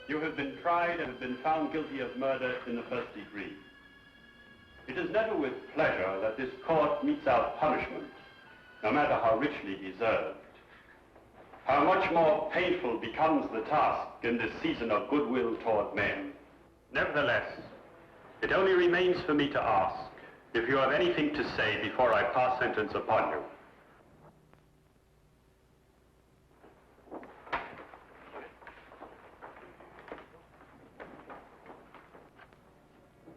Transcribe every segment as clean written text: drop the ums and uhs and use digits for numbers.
You have been tried and have been found guilty of murder in the first degree. It is never with pleasure that this court metes out punishment, no matter how richly deserved. How much more painful becomes the task in this season of goodwill toward men. Nevertheless, it only remains for me to ask if you have anything to say before I pass sentence upon you.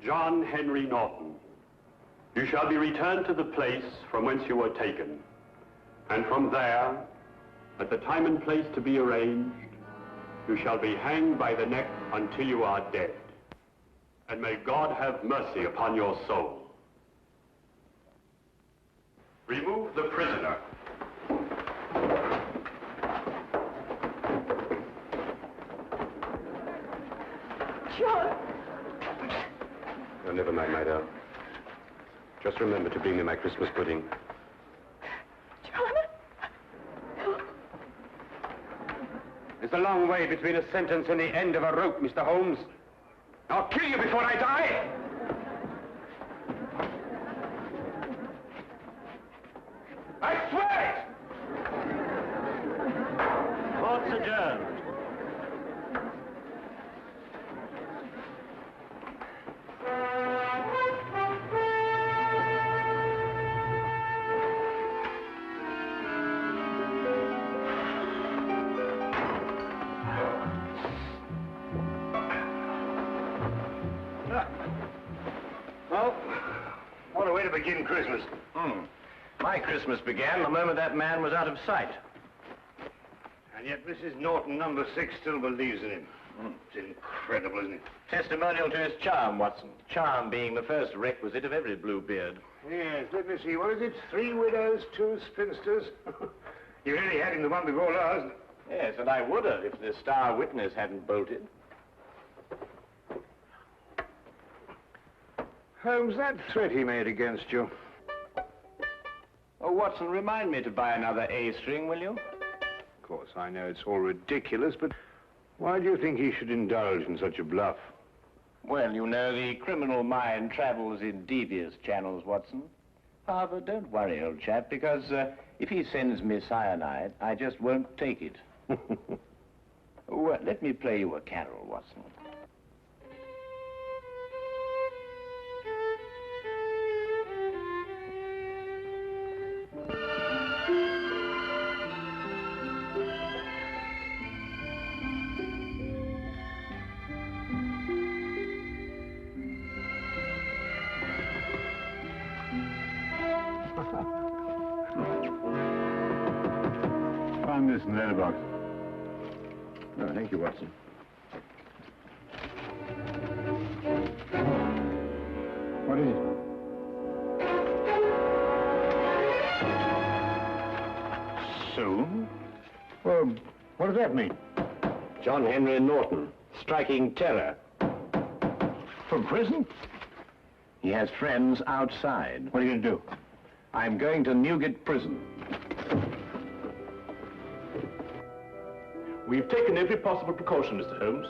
John Henry Norton, you shall be returned to the place from whence you were taken, and from there, at the time and place to be arranged, you shall be hanged by the neck until you are dead. And may God have mercy upon your soul. Remove the prisoner. John! Oh, never mind, my darling. Just remember to bring me my Christmas pudding. John? There's a long way between a sentence and the end of a rope, Mr. Holmes. I'll kill you before I die! I swear it! Court's adjourned. Begin Christmas. My Christmas began the moment that man was out of sight. And yet Mrs. Norton, number 6, still believes in him. It's incredible, isn't it? Testimonial to his charm, Watson. Charm being the first requisite of every Bluebeard. Yes, let me see. What is it? 3 widows, 2 spinsters. You really had him the one before last. Yes, and I would have if the star witness hadn't bolted. Holmes, that threat he made against you. Oh, Watson, remind me to buy another A string, will you? Of course, I know it's all ridiculous, but why do you think he should indulge in such a bluff? Well, you know, the criminal mind travels in devious channels, Watson. However, don't worry, old chap, because if he sends me cyanide, I just won't take it. Let me play you a carol, Watson. Find this in the letterbox. Oh, thank you, Watson. What is it? Soon? Well, what does that mean? John Henry Norton, striking terror. From prison? He has friends outside. What are you going to do? I'm going to Newgate Prison. We've taken every possible precaution, Mr. Holmes.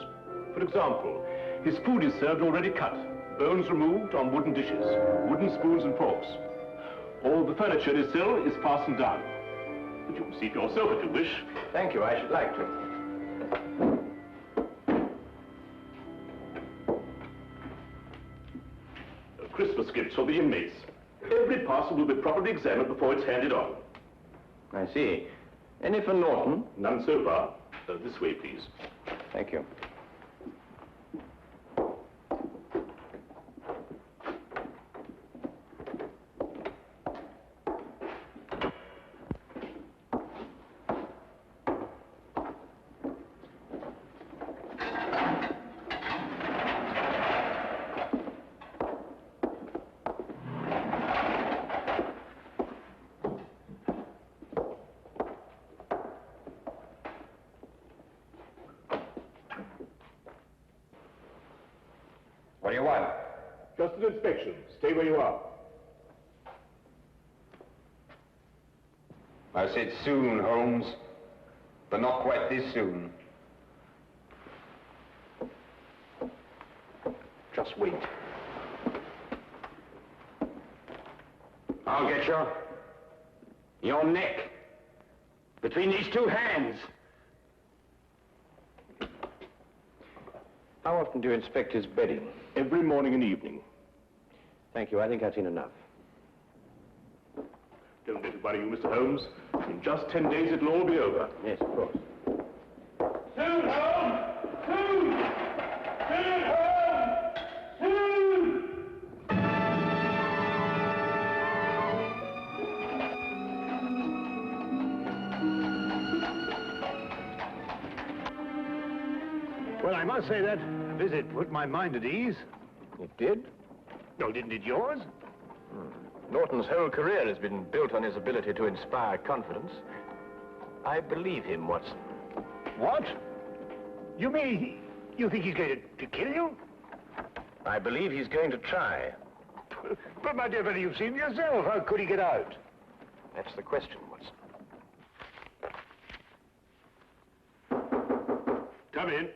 For example, his food is served already cut, bones removed on wooden dishes, wooden spoons and forks. All the furniture in his cell is fastened down. But you can see for yourself if you wish. Thank you, I should like to. Christmas gifts for the inmates. Every parcel will be properly examined before it's handed on. I see. Any for Norton? None so far. This way, please. Thank you. What do you want? Just an inspection. Stay where you are. I said soon, Holmes, but not quite this soon. Just wait. I'll get you. Your neck. Between these two hands. How often do you inspect his bedding? Every morning and evening. Thank you. I think I've seen enough. Don't let it worry you, Mr. Holmes. In just 10 days, it'll all be over. Yes, of course. Soon, Holmes! Soon! Soon, Holmes! Soon! Well, I must say that visit put my mind at ease. It did? No, didn't it yours? Norton's whole career has been built on his ability to inspire confidence. I believe him, Watson. What? You mean you think he's going to kill you? I believe he's going to try. But, my dear fellow, you've seen yourself. How could he get out? That's the question, Watson. Come in.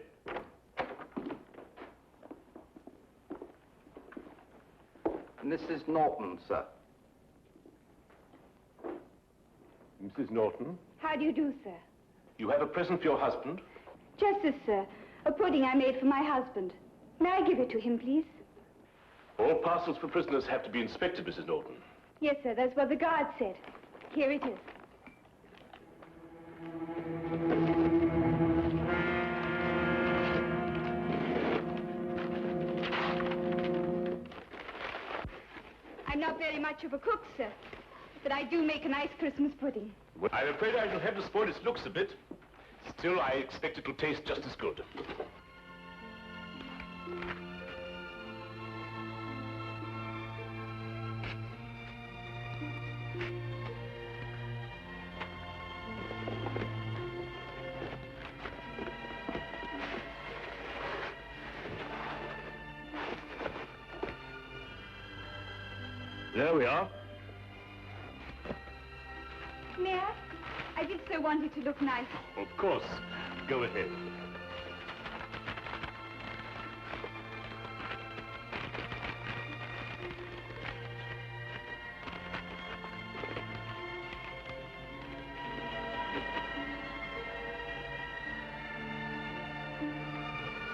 Mrs. Norton, sir. Mrs. Norton, How do you do, sir? you have a present for your husband? Just this, sir. A pudding I made for my husband. May I give it to him, please? All parcels for prisoners have to be inspected, Mrs. Norton. Yes, sir. That's what the guard said. Here it is. I'm not very much of a cook, sir, but I do make a nice Christmas pudding. Well, I'm afraid I shall have to spoil its looks a bit. Still, I expect it will taste just as good. There we are. May I? I did so want it to look nice. Of course. Go ahead.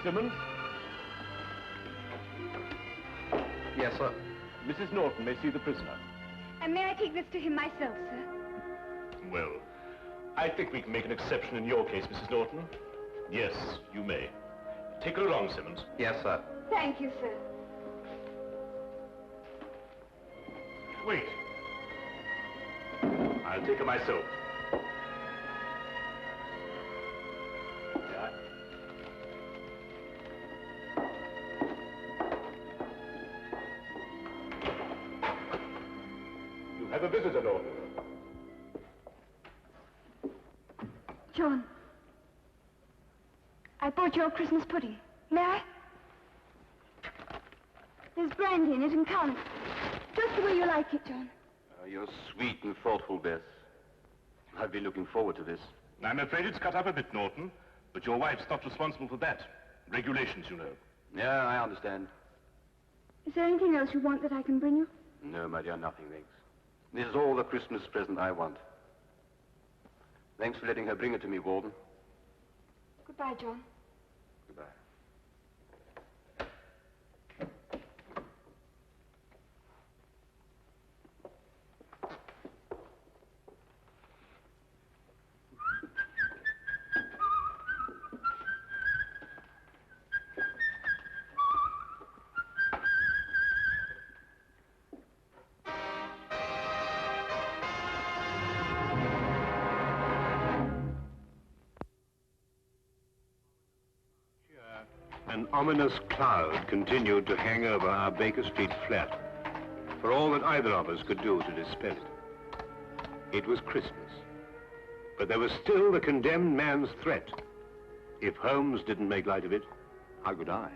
Simmons? Yes, sir. Mrs. Norton may see the prisoner. And may I take this to him myself, sir? Well, I think we can make an exception in your case, Mrs. Norton. Yes, you may. Take her along, Simmons. Yes, sir. Thank you, sir. Wait. I'll take her myself. Yeah. You have a visitor, Norton. John, I bought your Christmas pudding. May I? There's brandy in it and currants. Just the way you like it, John. You're sweet and thoughtful, Bess. I've been looking forward to this. I'm afraid it's cut up a bit, Norton, but your wife's not responsible for that. Regulations, you know. Yeah, I understand. Is there anything else you want that I can bring you? No, my dear, nothing, thanks. This is all the Christmas present I want. Thanks for letting her bring it to me, Warden. Goodbye, John. Goodbye. An ominous cloud continued to hang over our Baker Street flat, for all that either of us could do to dispel it. It was Christmas, but there was still the condemned man's threat. If Holmes didn't make light of it, how could I?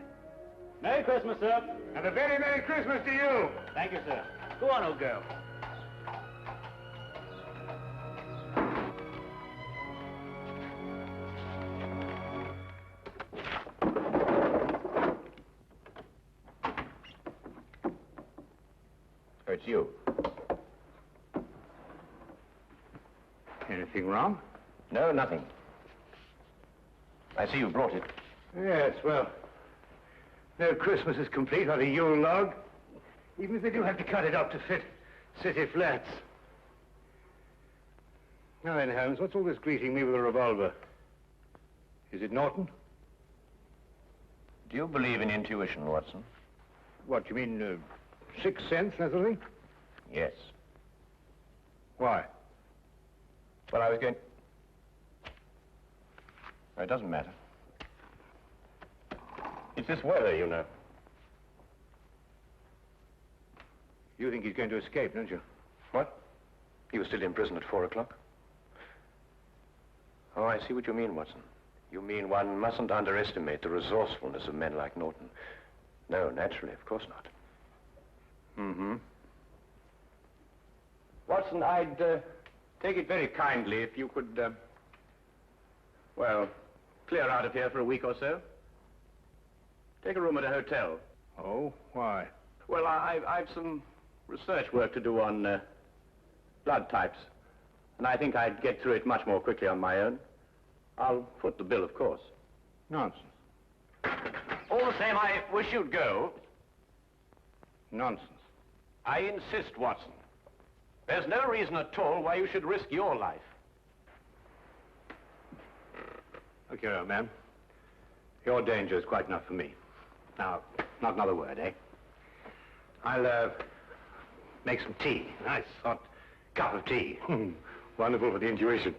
Merry Christmas, sir. And a very Merry Christmas to you! Thank you, sir. Go on, old girl. It's you. Anything wrong? No, nothing. I see you brought it. Yes, well, no Christmas is complete without a Yule log, even if they do have to cut it up to fit city flats. Now then, Holmes, what's all this greeting me with a revolver? Is it Norton? Do you believe in intuition, Watson? What, you mean, sixth sense, that sort of thing? Yes. Why? Well, I was going... It doesn't matter. It's this weather, you know. You think he's going to escape, don't you? What? He was still in prison at 4 o'clock? Oh, I see what you mean, Watson. You mean one mustn't underestimate the resourcefulness of men like Norton. No, naturally, of course not. Mm-hmm. Watson, I'd take it very kindly if you could, well, clear out of here for a week or so. Take a room at a hotel. Oh, why? Well, I've some research work to do on blood types, and I think I'd get through it much more quickly on my own. I'll foot the bill, of course. Nonsense. All the same, I wish you'd go. Nonsense. I insist, Watson. There's no reason at all why you should risk your life. Look here, old man. Your danger is quite enough for me. Now, not another word, eh? I'll, make some tea. Nice hot cup of tea. Wonderful for the intuition.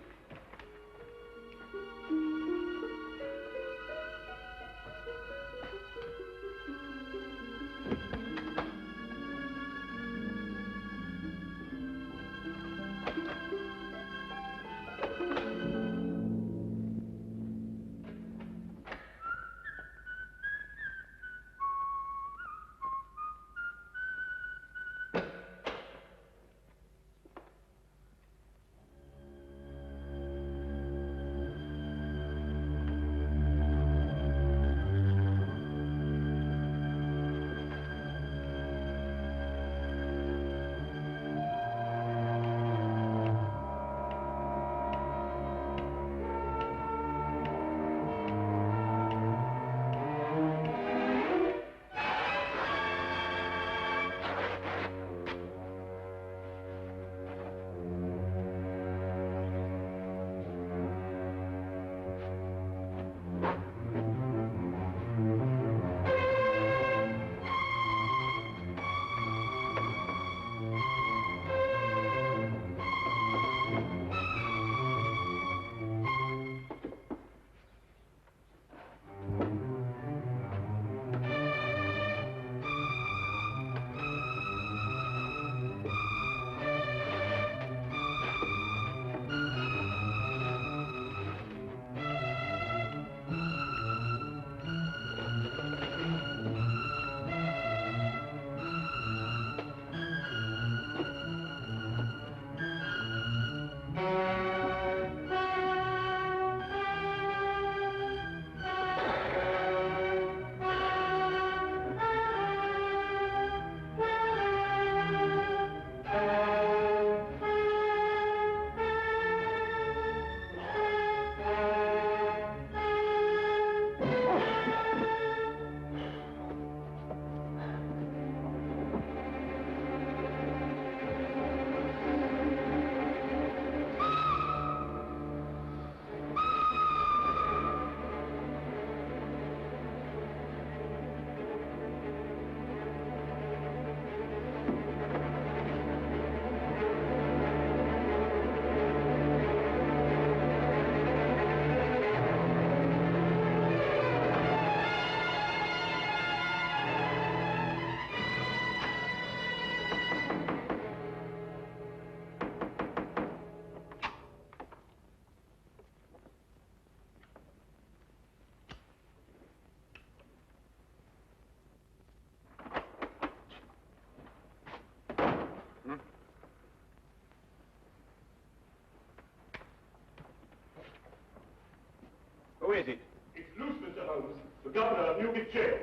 Who is it? It's loose, Mr. Holmes. The governor of Newgate Jail.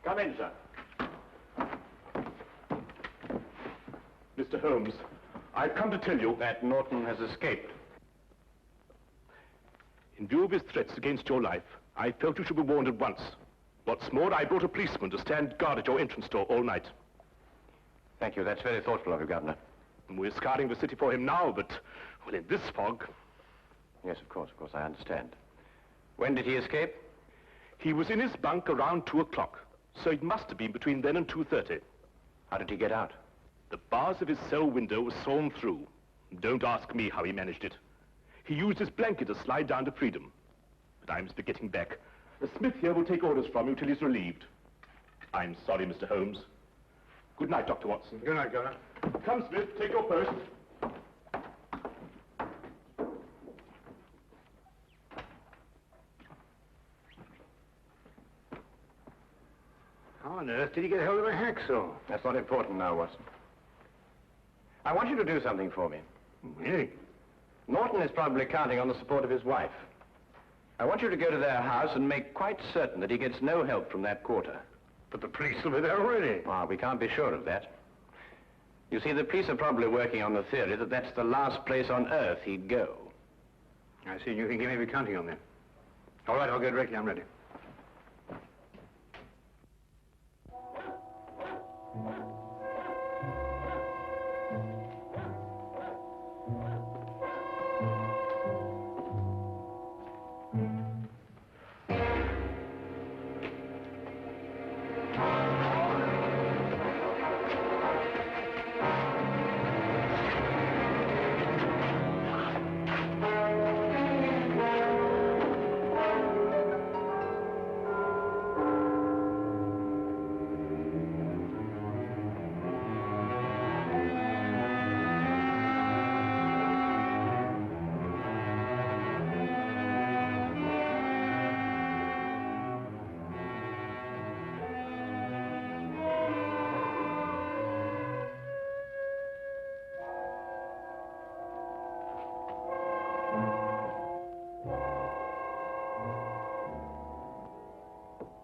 Come in, sir. Mr. Holmes, I've come to tell you That Norton has escaped. in view of his threats against your life, I felt you should be warned at once. What's more, I brought a policeman to stand guard at your entrance door all night. Thank you. That's very thoughtful of you, Governor. We're scouring the city for him now, but, well, in this fog... Yes, of course, I understand. When did he escape? He was in his bunk around 2 o'clock, so it must have been between then and 2:30. How did he get out? The bars of his cell window were sawn through. Don't ask me how he managed it. He used his blanket to slide down to freedom. But I must be getting back. The Smith here will take orders from you till he's relieved. I'm sorry, Mr. Holmes. Good night, Dr. Watson. Good night, Governor. Come, Smith, take your post. How on earth did he get hold of a hacksaw? That's not important now, Watson. I want you to do something for me. Really? Norton is probably counting on the support of his wife. I want you to go to their house and make quite certain that he gets no help from that quarter. But the police will be there already. Well, we can't be sure of that. You see, the police are probably working on the theory that that's the last place on earth he'd go. I see, and you think he may be counting on them. All right, I'll go directly. I'm ready.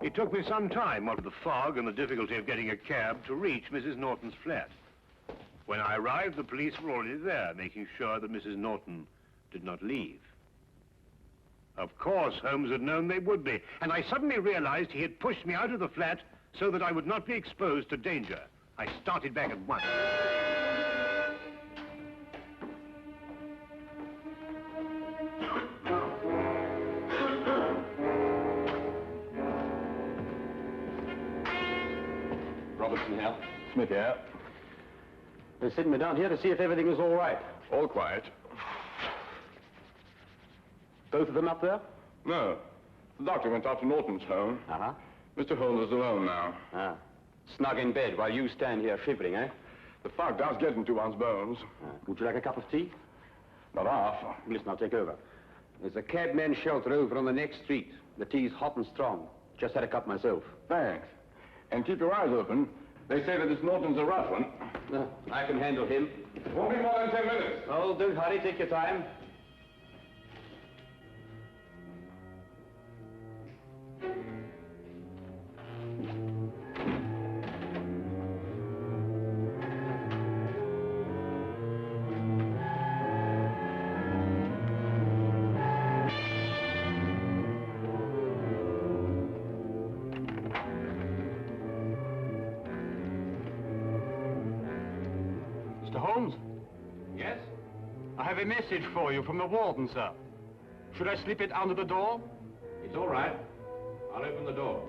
It took me some time, what with the fog and the difficulty of getting a cab, to reach Mrs. Norton's flat. When I arrived, the police were already there, making sure that Mrs. Norton did not leave. Of course, Holmes had known they would be, and I suddenly realized he had pushed me out of the flat so that I would not be exposed to danger. I started back at once. Robertson here. Smith here. They sent me down here to see if everything was all right. All quiet. Both of them up there? No. The doctor went off to Norton's home. Uh-huh. Mr. Holmes is alone now. Ah. Snug in bed while you stand here shivering, eh? The fog does get into one's bones. Would you like a cup of tea? Not half. Listen, I'll take over. There's a cabman's shelter over on the next street. The tea's hot and strong. Just had a cup myself. Thanks. And keep your eyes open. They say that this Norton's a rough one. I can handle him. Won't be more than 10 minutes. Oh, don't hurry. Take your time. Holmes? Yes? I have a message for you from the warden, sir. Should I slip it under the door? It's all right. I'll open the door.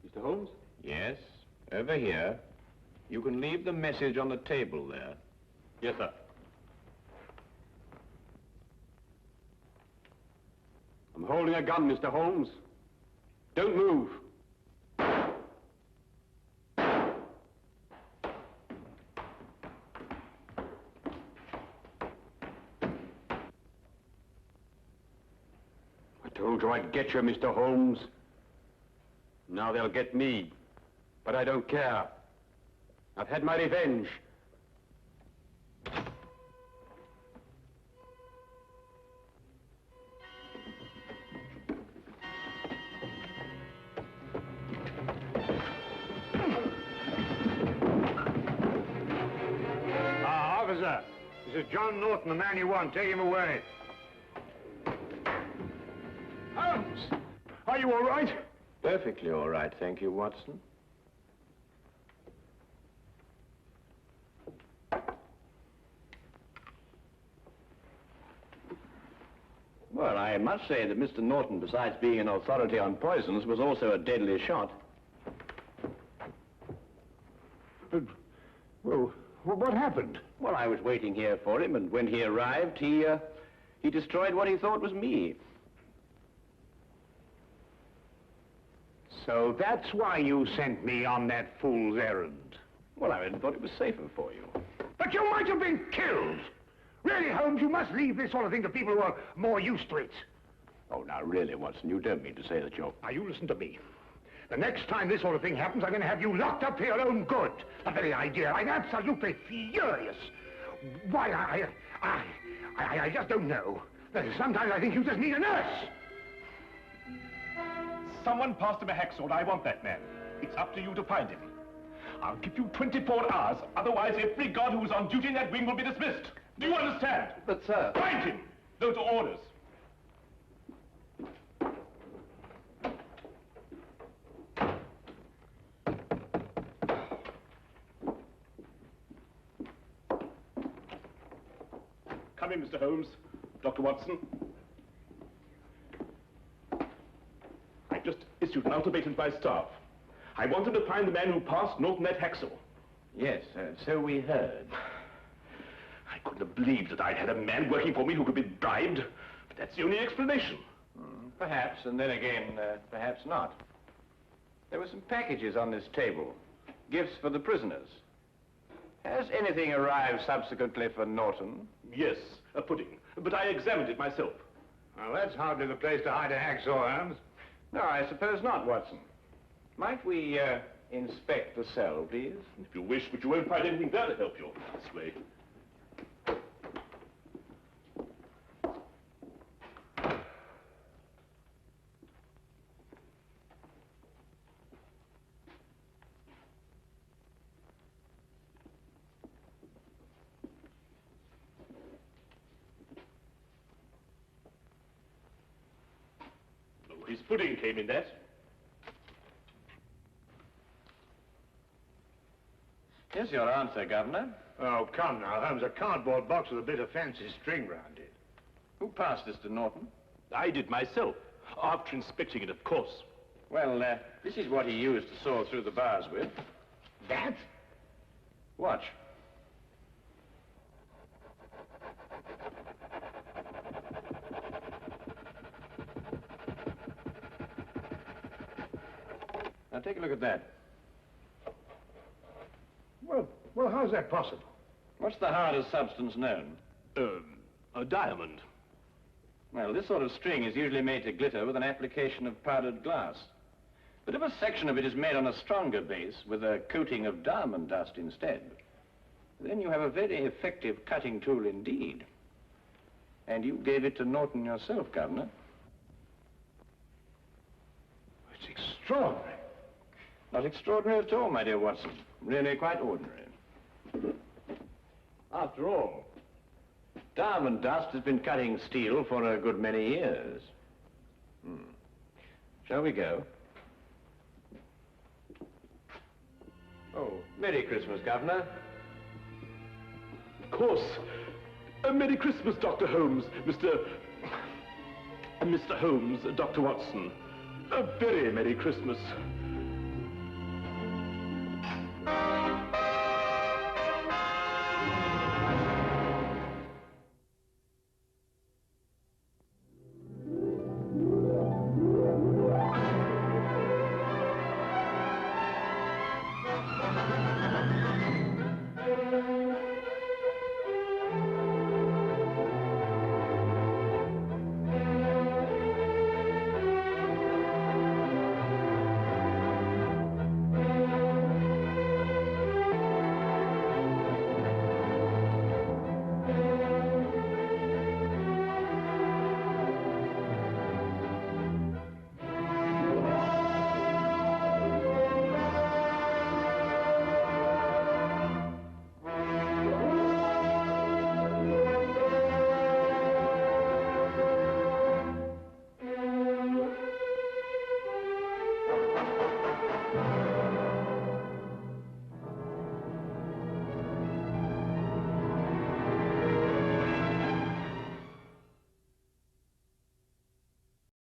Mr. Holmes? Yes, over here. You can leave the message on the table there. Yes, sir. I'm holding a gun, Mr. Holmes. Don't move. I told you I'd get you, Mr. Holmes. Now they'll get me. But I don't care. I've had my revenge. Officer! This is John Norton, the man you want. Take him away. Holmes! Are you all right? Perfectly all right, thank you, Watson. Well, I must say that Mr. Norton, besides being an authority on poisons, was also a deadly shot. Well, what happened? Well, I was waiting here for him, and when he arrived, he destroyed what he thought was me. So that's why you sent me on that fool's errand. Well, I thought it was safer for you. But you might have been killed! Really, Holmes, you must leave this sort of thing to people who are more used to it. Oh, now, really, Watson, you don't mean to say that you're... Now, you listen to me. The next time this sort of thing happens, I'm going to have you locked up for your own good. The very idea, I'm absolutely furious. Why, I just don't know. Sometimes I think you just need a nurse. Someone passed him a hacksaw, and I want that man. It's up to you to find him. I'll give you 24 hours, otherwise every guard who's on duty in that wing will be dismissed. Do you understand? But, sir... Find him! Those are orders. Come in, Mr. Holmes. Dr. Watson. I've just issued an ultimatum to my staff. I want them to find the man who passed Norton that hacksaw. Yes, so we heard. I couldn't have believed that I'd had a man working for me who could be bribed, but that's the only explanation. Perhaps, and then again, perhaps not. There were some packages on this table, gifts for the prisoners. Has anything arrived subsequently for Norton? Yes, a pudding, but I examined it myself. Well, that's hardly the place to hide a hacksaw, Holmes. No, I suppose not, Watson. Might we, inspect the cell, please? If you wish, but you won't find anything there to help you. This way. His pudding came in that. Here's your answer, Governor. Oh, come now, Holmes, a cardboard box with a bit of fancy string round it. Who passed this to Norton? I did myself, after inspecting it, of course. Well, this is what he used to saw through the bars with. That? Watch. Now, take a look at that. Well, how's that possible? What's the hardest substance known? A diamond. Well, this sort of string is usually made to glitter with an application of powdered glass. But if a section of it is made on a stronger base with a coating of diamond dust instead, then you have a very effective cutting tool indeed. And you gave it to Norton yourself, Governor. It's extraordinary. Not extraordinary at all, my dear Watson. Really quite ordinary. After all, diamond dust has been cutting steel for a good many years. Shall we go? Oh, Merry Christmas, Governor. Of course. Merry Christmas, Dr. Holmes, Mr. Holmes, Dr. Watson. A very Merry Christmas.